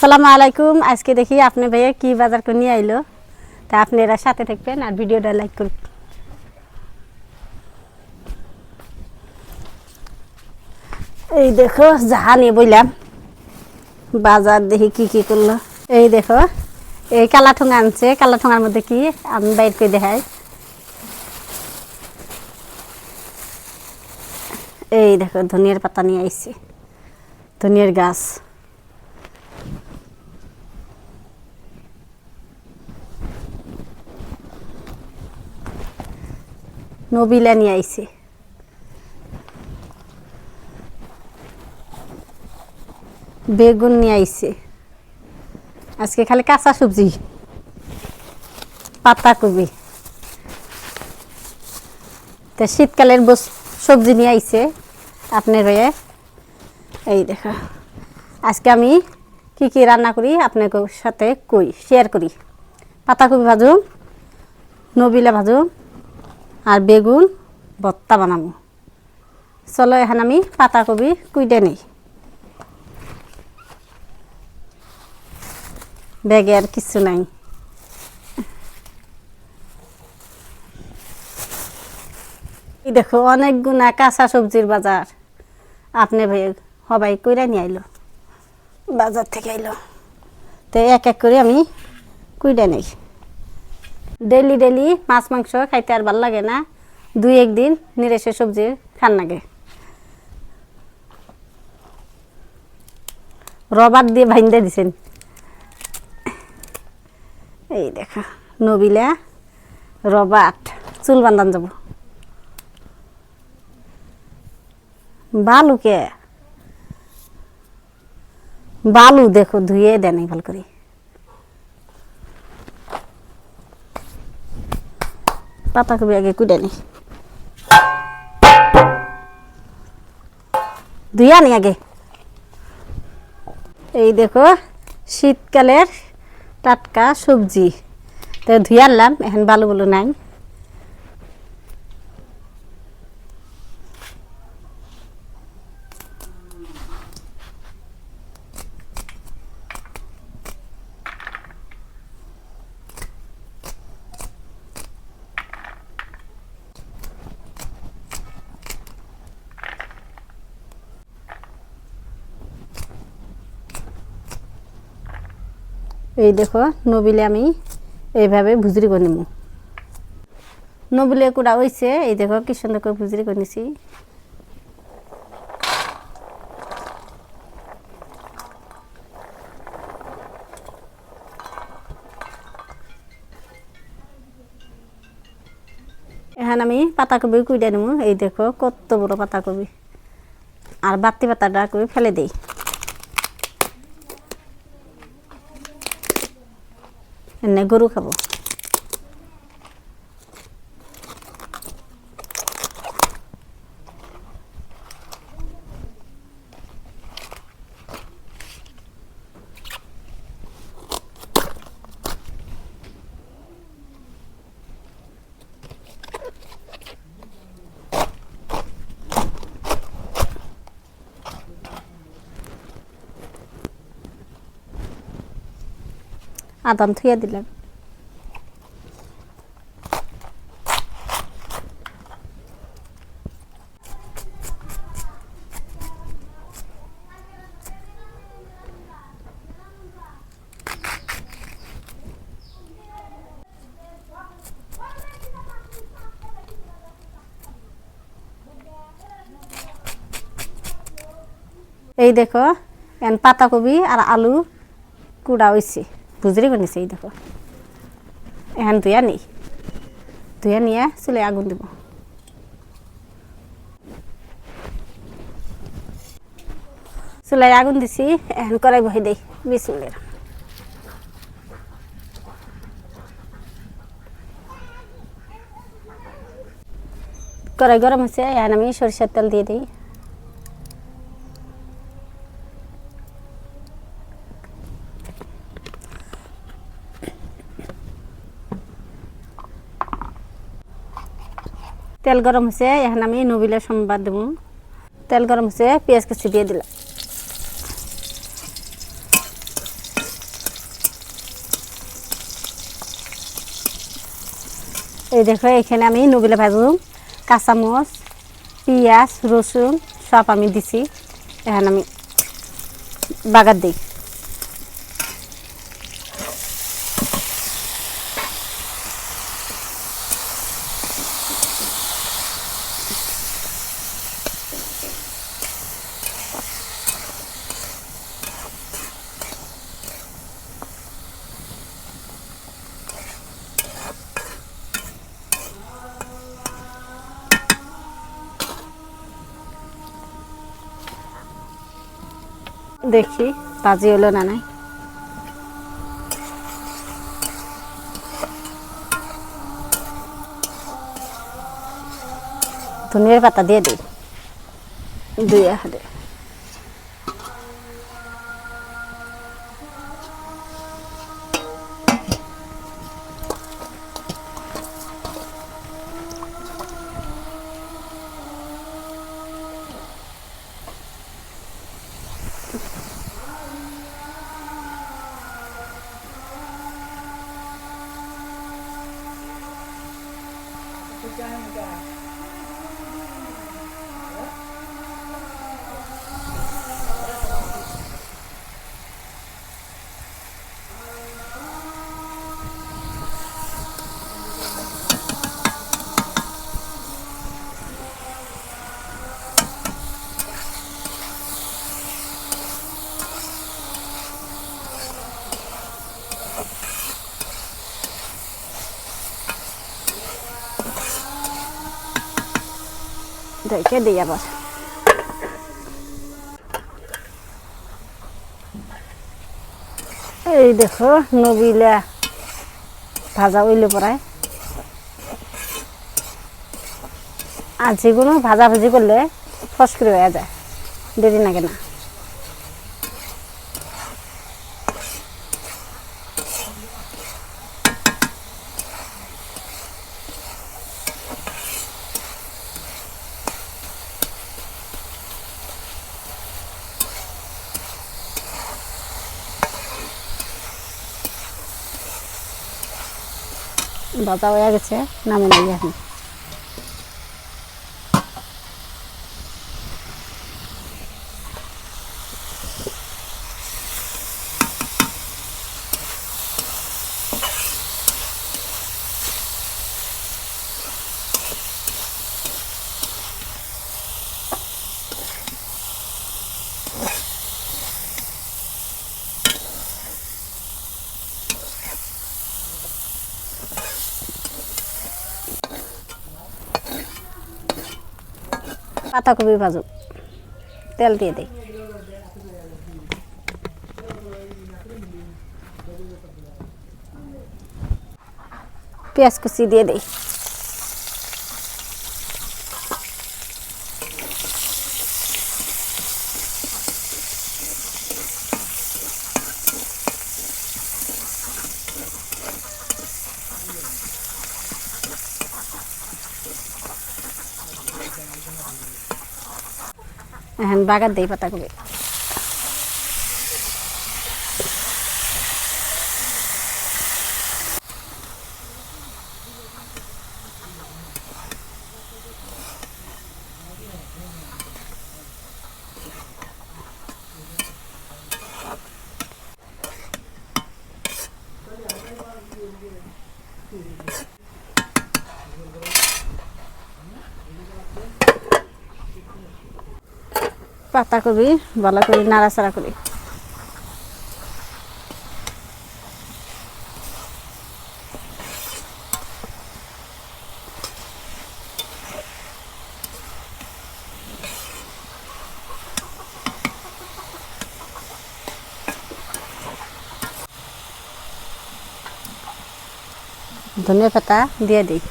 আসসালামু আলাইকুম। আজকে দেখি আপনি ভাইয়া কি বাজার করে নিয়ে আইলো, তা আপনারা সাথে থাকবেন আর ভিডিওটা লাইক করুন। এই দেখো যাহা নিয়ে বললাম বাজার, দেখি কি কি করলো। এই দেখো এই কালাঠোঙা আনছে, কালাঠোঙার মধ্যে কি আমি বাইর করে দেখাই। এই দেখো ধনিয়ার পাতা নিয়ে আইছি, ধনিয়ার গাছ। নবিলা নিয়ে আইছি, বেগুন নিয়ে আইছি। আজকে খালি কাঁচা সবজি, পাতাকপি। তো শীতকালের সবজি নিয়ে আইছে আপনার হয়ে। এই দেখো আজকে আমি কি কি রান্না করি আপনার সাথে শেয়ার করি। পাতাকপি ভাজুম, নবিলা ভাজুম আর বেগুন ভর্তা বানাবো। চলো এখন আমি পাতাকপি কুইটে নিই। ব্যাগে আর কিছু নাই। এই দেখো অনেক গুণা কাঁচা সবজির বাজার। আপনি ভাই সবাই কইরা নিয়ে আইলো, বাজার থেকে আইলো। তো এক এক করে আমি কুইটে নেই। ডেলি ডেলি মাছ মাংস খাইতে আর ভাল লাগে না, দুই একদিন নিরামিষ সবজি খান লাগে। রবার দিয়ে ভাইন্দা দিছেন। এই দেখা নবিলা রবাট, চুল বান্ধান যাব। বালুকে বালু দেখো ধুয়ে দেন ভাল করে। পাতাকপি আগে কুটে নি, ধুইয়া নি আগে। এই দেখো শীতকালের টাটকা সবজি, তো ধুয়ে আনলাম। এখন বালু বালু নাই। এই দেখো নবিলে আমি এইভাবে ভুজরি করে নিব। নবিলে কুড়া হয়েছে, এই দেখো কি সুন্দর করে ভুজরি করে নিছি। এখন আমি পাতাকপি কুইডা নিব। এই দেখো কত বড় পাতাকপি, আর বাতি পাতাটা করে ফেলে দিই। এনে গরু খাবো। আদান থুয়া দিলাম। এই দেখো এখন পাতাকপি আর আলু কুড়া হয়েছে, ভুজরি বানিয়েছে। এই দেখো এখন ধুয়া নিই, ধুয়া নিয়ে চুলে আগুন দিব। চুলাই আগুন দিছি, এখন কড়াই বহাই দেই। বিসমিল্লাহ। কড়াই গরম হয়েছে, এখন আমি সরিষার তেল দিয়ে দিই। তেল গরম হয়েছে, এখন আমি নবিলা সম্বাদ দেবো। তেল গরম হয়েছে, পেঁয়াজ কুচি দিয়ে দিলাম। এই দেখো এখানে আমি নবিলা ভাজুম কাঁচামরিচ পেঁয়াজ রসুন সব আমি দিছি এখন আমি বাগার দিই দেখি ভাজি হলো না নাই ধনিয়ার পাতা দিয়ে দিই 2 হাতে রেখে দিই আবার এই দেখো নবিলা ভাজা হইলে পড়ায় আর যেগুলো ভাজাভাজি করলে ফস করে হয়ে যায় দেরি লাগে না ভাজা হয়ে গেছে নামে নেই এখন পাতাকপি ভাজু তেল দিয়ে দিই পেঁয়াজ কুচি দিয়ে দিই এখন বাগার দিই পাতাকপি পাতাকপি ভালো করে নাড়াচাড়া করি ধনিয়া পাতা দিয়ে দিই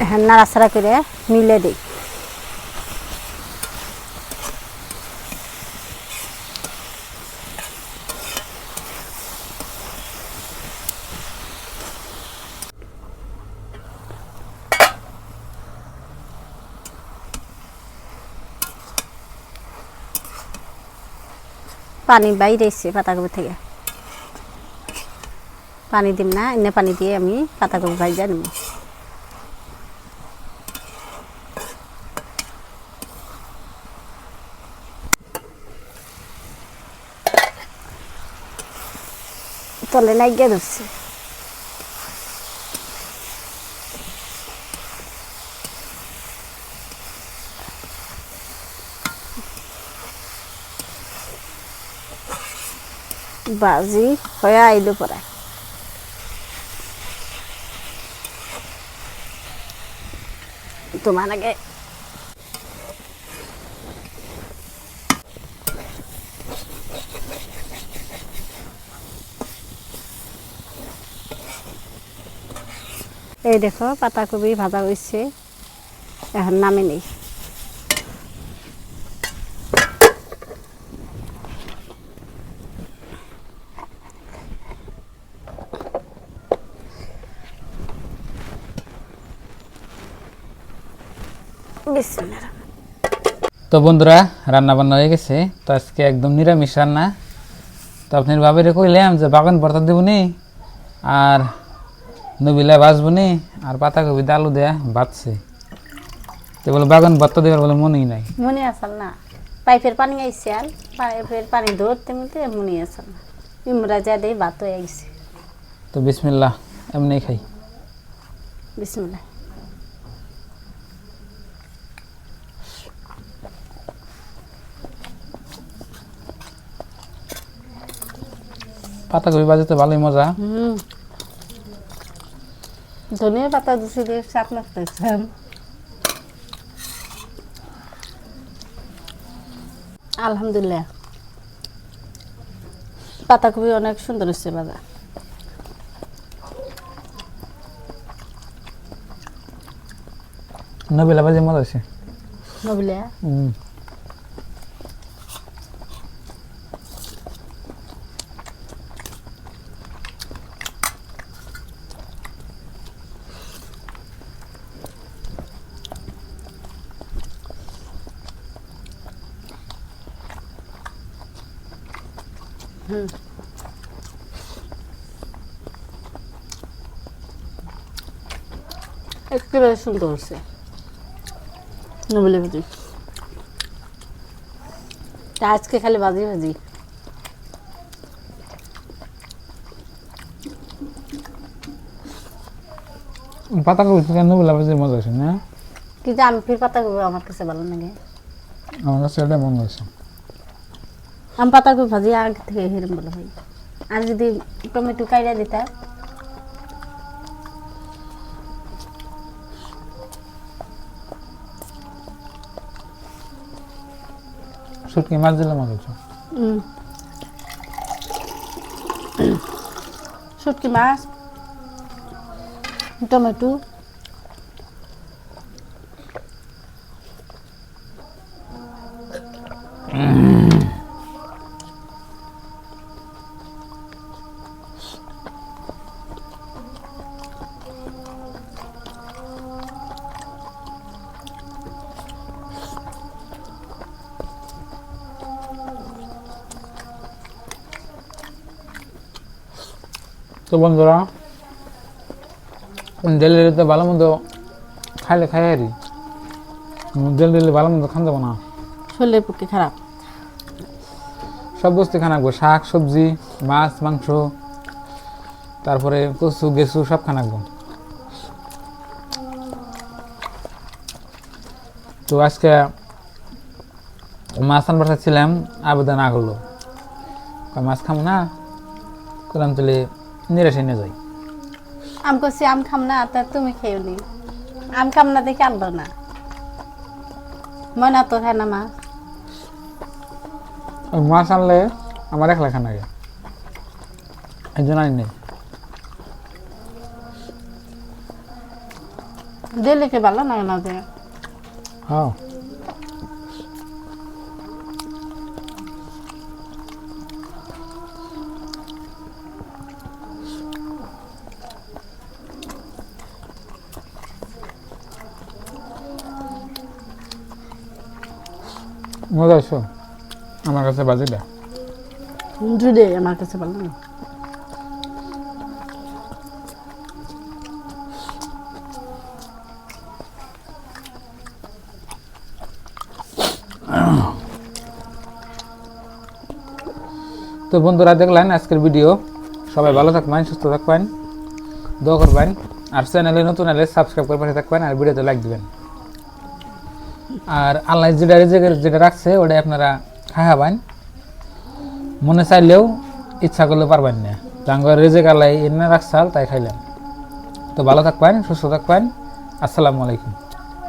এখন নাড়াচাড়া করে মিলে দিই পানি বাইরে এসছে পাতাকপি থেকে। পানি দিম না, এনে পানি দিয়ে আমি পাতাকপি ভাজা নিব। তলে লাগিয়ে ধরছে। বাজি হয়ে আইলো পরে তোমার আগে এই দেখো পাতাকপি ভাজা হয়েছে, এখন নামে নেই। তো বন্ধুরা রান্না বান্না হয়ে গেছে। তো আজকে একদম নিরামিষ রান্না। তো আপনার বাবারে কইলাম যে বাগান ভর্তা দেবনি আর নবিলা ভাজবনি আর পাতাকপি আলু দেয়া ভাজছে। তো বলে বাগান ভর্তা দেওয়ার বলে মনেই নাই। মনে আসল না, পাইপের পানি আইসে আর পাইপের পানি ধরতে মধ্যে মনে আসল না। ইমরা যা দেয় ভাত হয়ে গেছে। তো বিসমিল্লাহ এমনি খাই। বিসমিল্লাহ। পাতাকপি ভাজতে ভালোই মজা। ধনিয়া পাতা দুশো দিয়ে সাত লাগতেছেন। আলহামদুলিল্লাহ পাতাকপি অনেক সুন্দর হচ্ছে বাজা। নবিলা ভাজি মজা হয়েছে। নবিলা একেবারে সুন্দর হচ্ছে নবিলা ভাজি। আজকে খালি ভাজি ভাজি। পাতাকপি থেকে নবিলা ভাজি মজা হয়েছে না? কিন্তু আমি ফির পাতাকপি আমার কাছে ভালো লাগে। আমার কাছে এটা মনে হয়েছে। আমি পাতাকপি ভাজি আগে থেকে হেরম ভালো হয়। আর যদি টমেটো কাইরা দিতা শুটকি মাছ দিলে মজা হচ্ছে। শুটকি মাছ টমেটো তো বন্ধুরা ডেলিতে ভালো মন্দ খাইলে খাই আরি, ডেলি ভালো মন্দ খান যাবো না, শরীরের পক্ষে খারাপ। সব বস্তু খানাকবো, শাক সবজি মাছ মাংস তারপরে কচু গেছু সব খানাকবো। তো আজকে মাছ আনবার ছিলাম, আবেদন না করলো মাছ খাম না, করলাম তাহলে নিরাশে নিয়ে যাই। আম করছি আম খাম না, তা তুমি খেয়েও নি। আম খাম না দেখে আনলো না, ময়না তো খায় না মা। মাছ আনলে আমার একলা খান আগে, এই জন্য আনি নেই। দিলে ভালো না না যে হ্যাঁ মজা হয়েছ আমার কাছে বাজিটা। দুধে আমার কাছে ভালো না। তো বন্ধুরা দেখলেন আজকের ভিডিও, সবাই ভালো থাকবেন, সুস্থ থাকবেন, দোয়া করবেন, আর চ্যানেলে নতুন হলে সাবস্ক্রাইব করে পাশে থাকবেন, আর ভিডিওতে লাইক দিবেন। আর আল্লাহ যেটা রাখছে ওটাই আপনারা খাওয়াবেন, মনে চাইলেও ইচ্ছা করলে পারবেন না, জাঙ্গর রেজেক আল্লাহ এনে রাখছাল তাই খাইলেন। তো ভালো থাকবেন, সুস্থ থাকবেন, আসসালামু আলাইকুম।